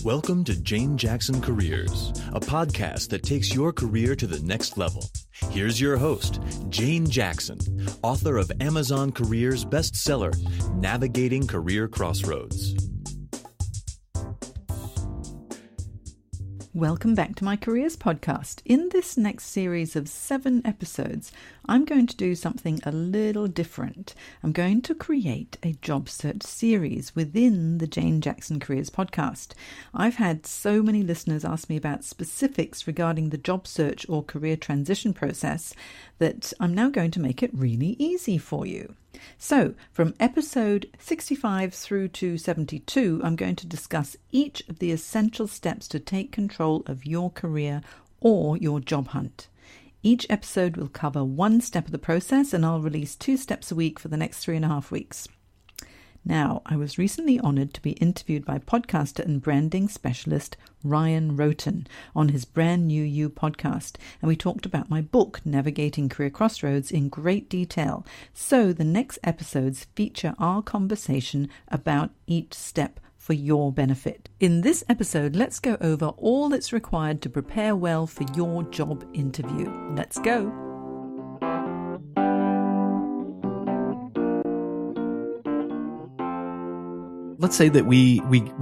Welcome to Jane Jackson Careers, a podcast that takes your career to the next level. Here's your host, Jane Jackson, author of Amazon Careers bestseller, Navigating Career Crossroads. Welcome back to my Careers podcast. In this next series of 7 episodes, I'm going to do something a little different. I'm going to create a job search series within the Jane Jackson Careers podcast. I've had so many listeners ask me about specifics regarding the job search or career transition process that I'm now going to make it really easy for you. So, from episode 65 through to 72, I'm going to discuss each of the essential steps to take control of your career or your job hunt. Each episode will cover one step of the process, and I'll release 2 steps a week for the next 3.5 weeks. Now, I was recently honoured to be interviewed by podcaster and branding specialist Ryan Roten on his Brand New You podcast, and we talked about my book, Navigating Career Crossroads, in great detail. So the next episodes feature our conversation about each step for your benefit. In this episode, let's go over all that's required to prepare well for your job interview. Let's go. Let's say that we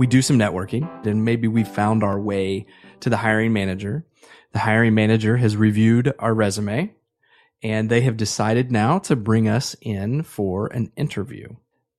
do some networking, and maybe we found our way to the hiring manager. The hiring manager has reviewed our resume, and they have decided now to bring us in for an interview.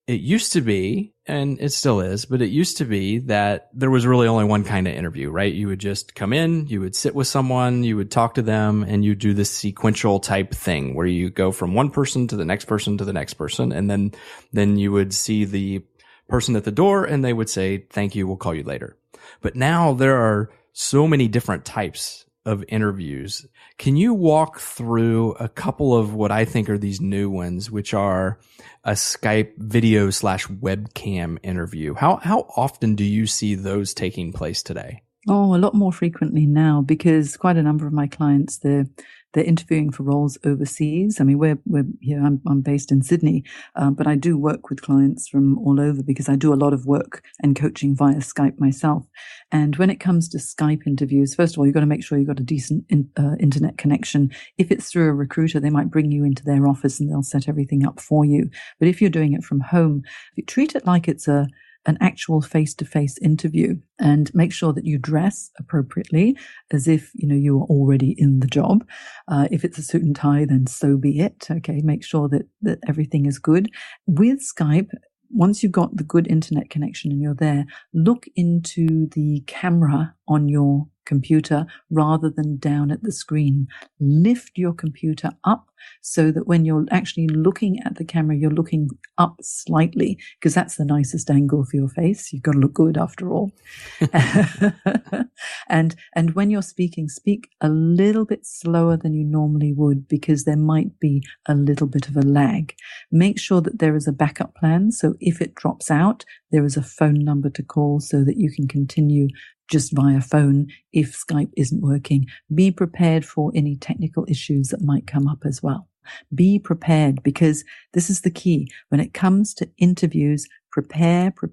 It used to be, and it still is, but it used to be that there was really only one kind of interview, right? You would just come in, you would sit with someone, you would talk to them, and you do this sequential type thing where you go from one person to the next person to the next person, and then you would see the person at the door and they would say, "Thank you, we'll call you later." But now there are so many different types of interviews. Can you walk through a couple of what I think are these new ones, which are a Skype video / webcam interview? How often do you see those taking place today? Oh, a lot more frequently now, because quite a number of my clients, they're interviewing for roles overseas. I mean, we're here. I'm based in Sydney, but I do work with clients from all over because I do a lot of work and coaching via Skype myself. And when it comes to Skype interviews, first of all, you've got to make sure you've got a decent internet connection. If it's through a recruiter, they might bring you into their office and they'll set everything up for you. But if you're doing it from home, you treat it like it's an actual face-to-face interview, and make sure that you dress appropriately as if, you are already in the job. If it's a suit and tie, then so be it. Okay. Make sure that everything is good. With Skype, once you've got the good internet connection and you're there, look into the camera on your computer rather than down at the screen. Lift your computer up so that when you're actually looking at the camera, you're looking up slightly, because that's the nicest angle for your face. You've got to look good after all. And when you're speaking, speak a little bit slower than you normally would, because there might be a little bit of a lag. Make sure that there is a backup plan. So if it drops out, there is a phone number to call so that you can continue just via phone if Skype isn't working. Be prepared for any technical issues that might come up as well. Be prepared, because this is the key. When it comes to interviews, prepare for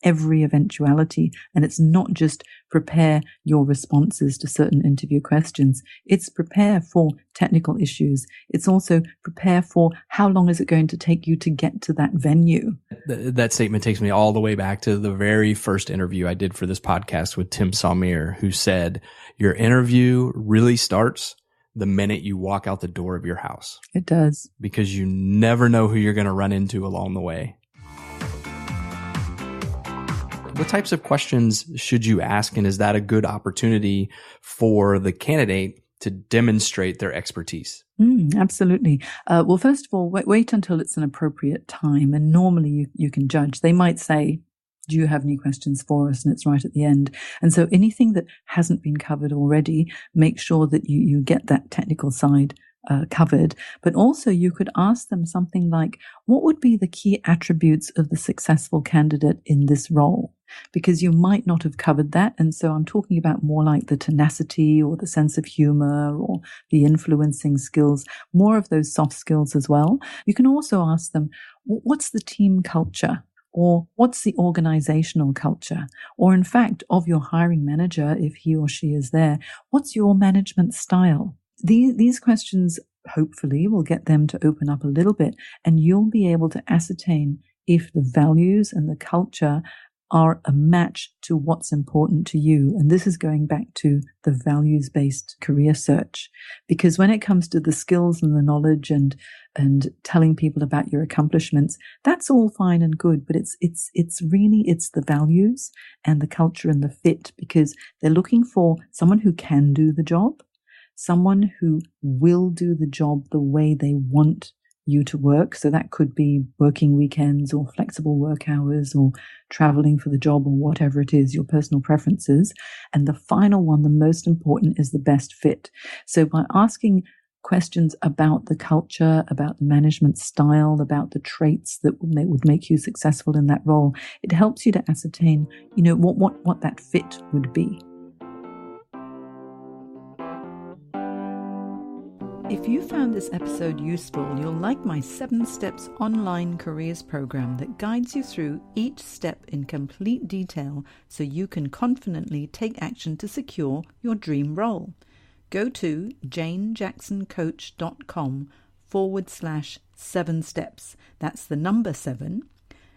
every eventuality. And it's not just prepare your responses to certain interview questions. It's prepare for technical issues. It's also prepare for how long is it going to take you to get to that venue. That statement takes me all the way back to the very first interview I did for this podcast with Tim Salmier, who said, your interview really starts the minute you walk out the door of your house. It does. Because you never know who you're going to run into along the way. What types of questions should you ask, and is that a good opportunity for the candidate to demonstrate their expertise? Absolutely. Well, first of all, wait until it's an appropriate time, and normally you can judge. They might say, "Do you have any questions for us?" And it's right at the end. And so anything that hasn't been covered already, make sure that you get that technical side covered. But also you could ask them something like, what would be the key attributes of the successful candidate in this role? Because you might not have covered that. And so I'm talking about more like the tenacity or the sense of humor or the influencing skills, more of those soft skills as well. You can also ask them, what's the team culture? Or what's the organizational culture? Or in fact, of your hiring manager, if he or she is there, what's your management style? These questions hopefully will get them to open up a little bit, and you'll be able to ascertain if the values and the culture are a match to what's important to you. And this is going back to the values-based career search. Because when it comes to the skills and the knowledge and telling people about your accomplishments, that's all fine and good, but it's the values and the culture and the fit, because they're looking for someone who can do the job, someone who will do the job the way they want you to work. So that could be working weekends or flexible work hours or traveling for the job or whatever it is, your personal preferences. And the final one, the most important, is the best fit. So by asking questions about the culture, about the management style, about the traits that would make you successful in that role, it helps you to ascertain, what that fit would be. If you found this episode useful, you'll like my 7 Steps online careers program that guides you through each step in complete detail so you can confidently take action to secure your dream role. Go to janejacksoncoach.com/7 steps. That's the number 7,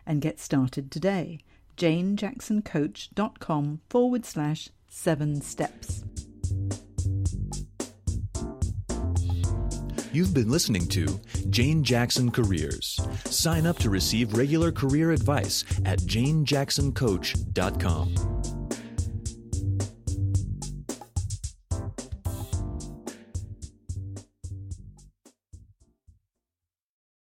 and get started today. janejacksoncoach.com/7 steps. You've been listening to Jane Jackson Careers. Sign up to receive regular career advice at janejacksoncoach.com.